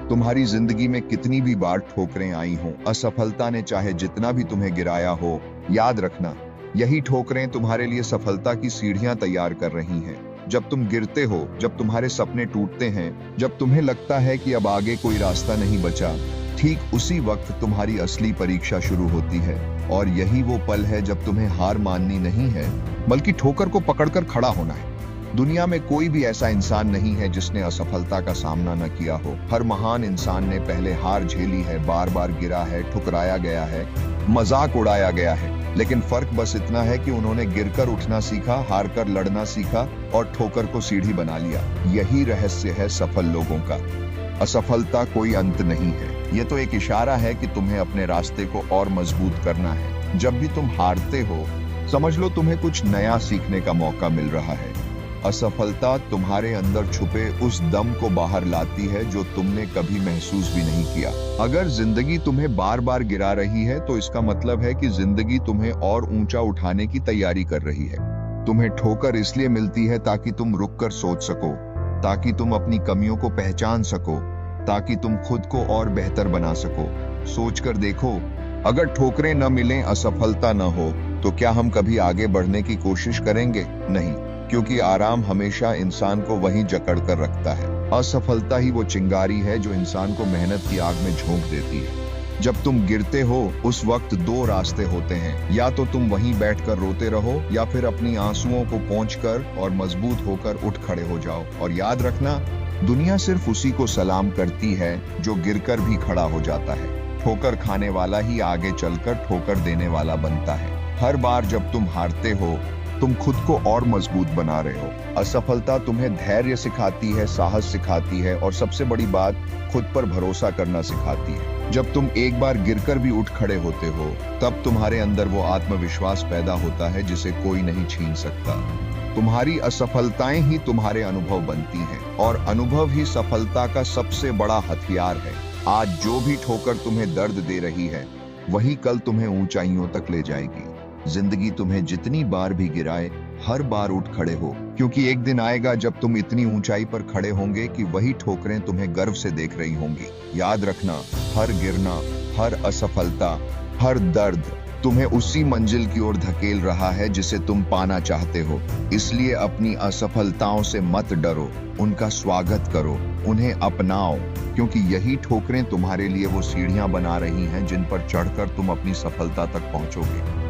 तुम्हारी जिंदगी में कितनी भी बार ठोकरें आई हों, असफलता ने चाहे जितना भी तुम्हें गिराया हो, याद रखना यही ठोकरें तुम्हारे लिए सफलता की सीढ़ियां तैयार कर रही हैं। जब तुम गिरते हो, जब तुम्हारे सपने टूटते हैं, जब तुम्हें लगता है कि अब आगे कोई रास्ता नहीं बचा, ठीक उसी वक्त तुम्हारी असली परीक्षा शुरू होती है। और यही वो पल है जब तुम्हें हार माननी नहीं है, बल्कि ठोकर को पकड़कर खड़ा होना है। दुनिया में कोई भी ऐसा इंसान नहीं है जिसने असफलता का सामना न किया हो। हर महान इंसान ने पहले हार झेली है, बार बार गिरा है, ठुकराया गया है, मजाक उड़ाया गया है। लेकिन फर्क बस इतना है कि उन्होंने गिरकर उठना सीखा, हारकर लड़ना सीखा और ठोकर को सीढ़ी बना लिया। यही रहस्य है सफल लोगों का। असफलता कोई अंत नहीं है, ये तो एक इशारा है कि तुम्हें अपने रास्ते को और मजबूत करना है। जब भी तुम हारते हो, समझ लो तुम्हें कुछ नया सीखने का मौका मिल रहा है। असफलता तुम्हारे अंदर छुपे उस दम को बाहर लाती है जो तुमने कभी महसूस भी नहीं किया। अगर जिंदगी तुम्हें बार बार गिरा रही है, तो इसका मतलब है कि जिंदगी तुम्हें और ऊंचा उठाने की तैयारी कर रही है। तुम्हें ठोकर इसलिए मिलती है ताकि तुम रुककर सोच सको, ताकि तुम अपनी कमियों को पहचान सको, ताकि तुम खुद को और बेहतर बना सको। सोचकर देखो, अगर ठोकरें न मिलें, असफलता न हो, तो क्या हम कभी आगे बढ़ने की कोशिश करेंगे? नहीं, क्योंकि आराम हमेशा इंसान को वहीं जकड़ कर रखता है। असफलता ही वो चिंगारी है जो इंसान को मेहनत की आग में झोंक देती है। जब तुम गिरते हो, उस वक्त दो रास्ते होते हैं, या तो तुम वहीं बैठकर रोते रहो, या फिर अपनी आंसुओं को पोंछकर और मजबूत होकर उठ खड़े हो जाओ। और याद रखना, दुनिया सिर्फ उसी को सलाम करती है जो गिरकर भी खड़ा हो जाता है। ठोकर खाने वाला ही आगे चलकर ठोकर देने वाला बनता है। हर बार जब तुम हारते हो, तुम खुद को और मजबूत बना रहे हो। असफलता तुम्हें धैर्य सिखाती है, साहस सिखाती है, और सबसे बड़ी बात, खुद पर भरोसा करना सिखाती है। जब तुम एक बार गिरकर भी उठ खड़े होते हो, तब तुम्हारे अंदर वो आत्मविश्वास पैदा होता है जिसे कोई नहीं छीन सकता। तुम्हारी असफलताएं ही तुम्हारे अनुभव बनती हैं, और अनुभव ही सफलता का सबसे बड़ा हथियार है। आज जो भी ठोकर तुम्हें दर्द दे रही है, वही कल तुम्हें ऊंचाइयों तक ले जाएगी। जिंदगी तुम्हें जितनी बार भी गिराए, हर बार उठ खड़े हो, क्योंकि एक दिन आएगा जब तुम इतनी ऊंचाई पर खड़े होंगे कि वही ठोकरें तुम्हें गर्व से देख रही होंगी। याद रखना, हर गिरना, हर असफलता, हर दर्द तुम्हें उसी मंजिल की ओर धकेल रहा है जिसे तुम पाना चाहते हो। इसलिए अपनी असफलताओं से मत डरो, उनका स्वागत करो, उन्हें अपनाओ, क्योंकि यही ठोकरें तुम्हारे लिए वो सीढ़ियां बना रही हैं जिन पर चढ़कर तुम अपनी सफलता तक पहुंचोगे।